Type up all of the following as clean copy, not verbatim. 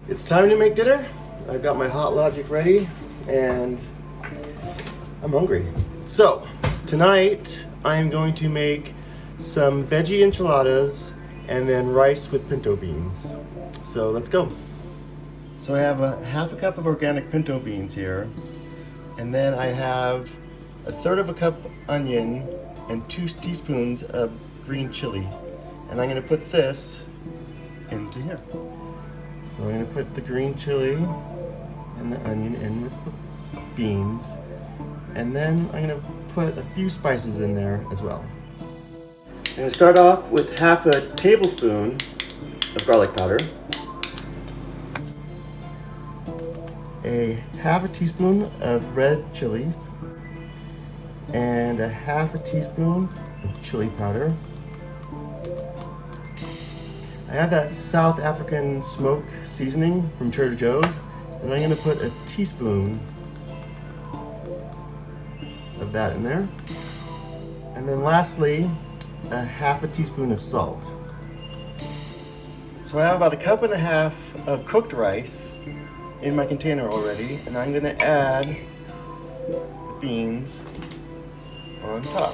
It's time to make dinner. I've got my Hot Logic ready and I'm hungry. So tonight I am going to make some veggie enchiladas and then rice with pinto beans. So let's go. So I have a half a cup of organic pinto beans here, and then I have a third of a cup onion and 2 teaspoons of green chili. And I'm going to put this into here. So I'm going to put the green chili and the onion in with the beans. And then I'm going to put a few spices in there as well. I'm going to start off with half a tablespoon of garlic powder, a half a teaspoon of red chilies, and a half a teaspoon of chili powder. I have that South African smoke seasoning from Trader Joe's, and I'm going to put a teaspoon of that in there. And then lastly, a half a teaspoon of salt. So I have about a cup and a half of cooked rice in my container already, and I'm going to add the beans on top.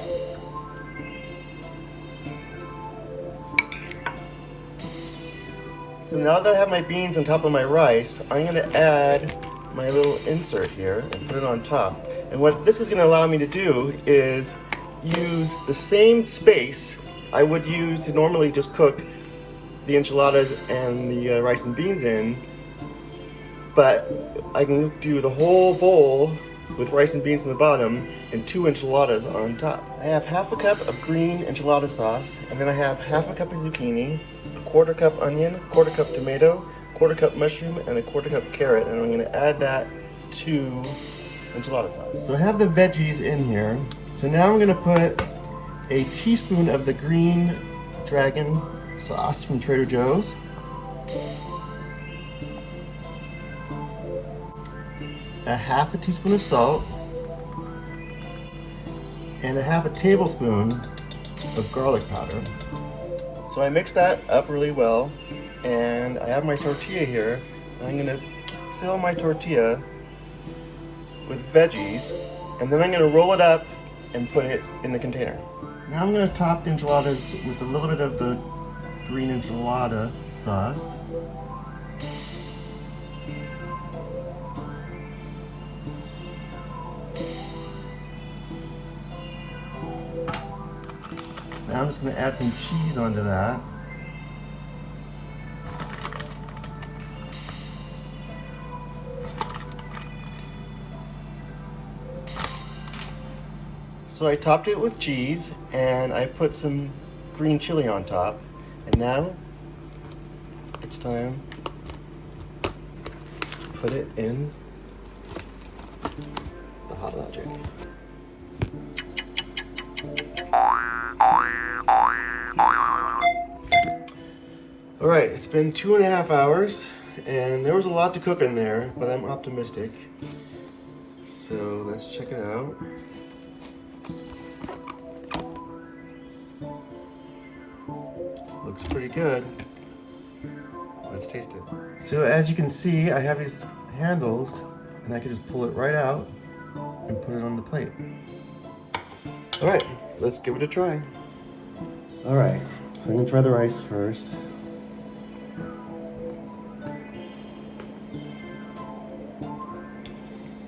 So now that I have my beans on top of my rice, I'm going to add my little insert here and put it on top. And what this is going to allow me to do is use the same space I would use to normally just cook the enchiladas and the rice and beans in, but I can do the whole bowl with rice and beans in the bottom and 2 enchiladas on top. I have half a cup of green enchilada sauce, and then I have half a cup of zucchini, a 1/4 cup onion, 1/4 cup tomato, 1/4 cup mushroom, and a 1/4 cup carrot, and I'm going to add that to enchilada sauce. So I have the veggies in here. So now I'm going to put a teaspoon of the green dragon sauce from Trader Joe's, a half a teaspoon of salt, and a half a tablespoon of garlic powder. So I mix that up really well, and I have my tortilla here. I'm going to fill my tortilla with veggies, and then I'm going to roll it up and put it in the container. Now I'm going to top the enchiladas with a little bit of the green enchilada sauce. Now I'm just going to add some cheese onto that. So I topped it with cheese and I put some green chili on top. And now it's time to put it in the Hot Logic. All right, it's been 2.5 hours, and there was a lot to cook in there, but I'm optimistic. So let's check it out. Looks pretty good. Let's taste it. So as you can see, I have these handles, and I can just pull it right out and put it on the plate. All right, let's give it a try. All right, so I'm gonna try the rice first.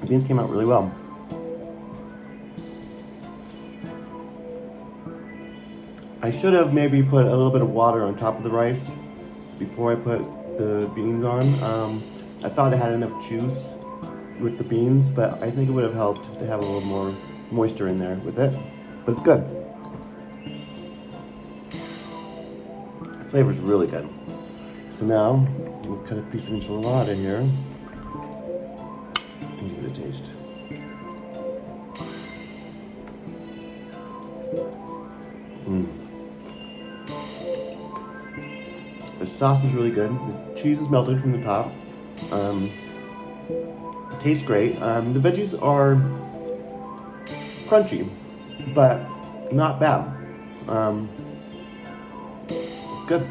The beans came out really well. I should have maybe put a little bit of water on top of the rice before I put the beans on. I thought it had enough juice with the beans, but I think it would have helped to have a little more moisture in there with it. But it's good. The flavor's really good. So now, we'll cut a piece of enchilada here. And give it a taste. The sauce is really good. The cheese is melted from the top. It tastes great. The veggies are crunchy, but not bad. It's good.